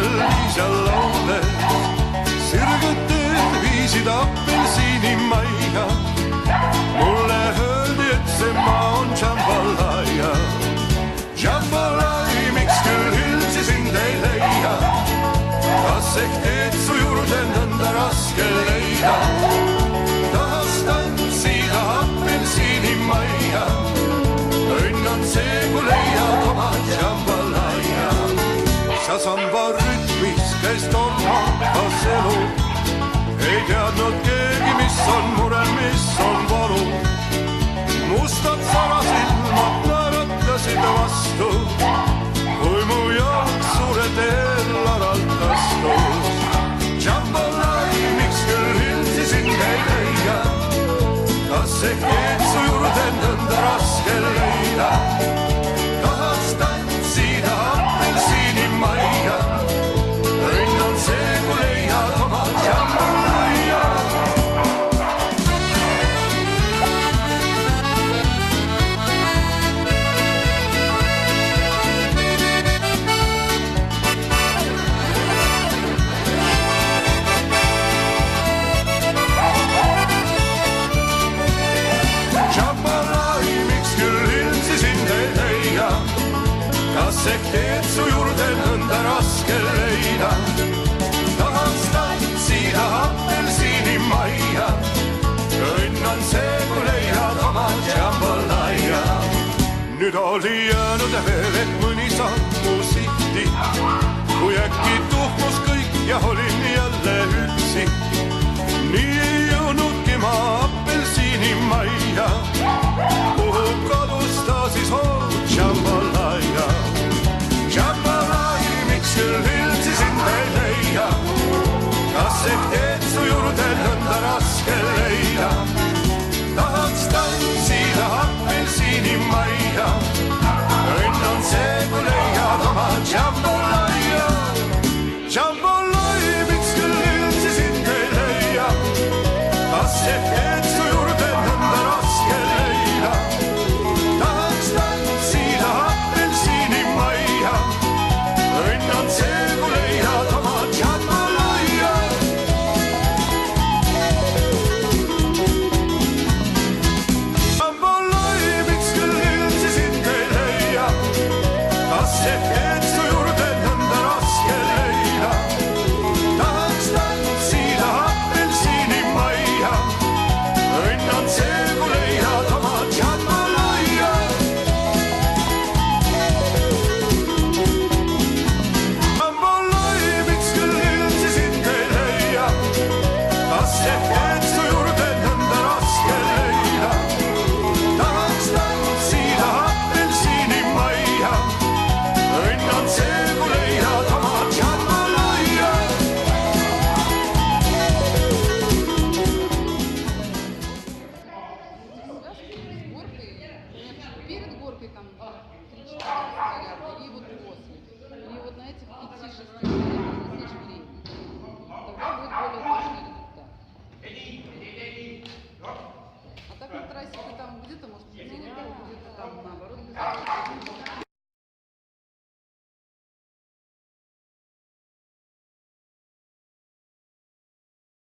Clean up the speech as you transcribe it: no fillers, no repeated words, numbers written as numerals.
keskel viis ja laules. Sirguted viisid apelsiinimajja. Mulle öeldi, et see maa on jambalaya. Jambalaya, miks küll üldse sind ei leia? Kas ehk teed su juurde nõnda raske leida? Tahaks tantsida apelsiinimajja. Õnn on see, kui leiad oma jambalaya. Sa samba rütmis käis tolmakas elu. Ei teadnud keegi, mis on mure, mis on valu. Mustad sarasilmad naeratasid vastu, kui mu jalg suure teel laralt astus. Jambalaya, miks küll üldse sind ei leia? Kas ehk teed su juurde nõnda raske leida? Tahaks tantsida apelsiinimajja. Õnn on see, kui leiad oma jambalaya. Jambalaya, miks küll üldse sind ei leia? Kas ehk teed su juurde nõnda raske leida? Tahaks tantsida apelsiinimajja. Õnn on see, kui leiad oma jambalaya. Nüüd oli jäänud veel, et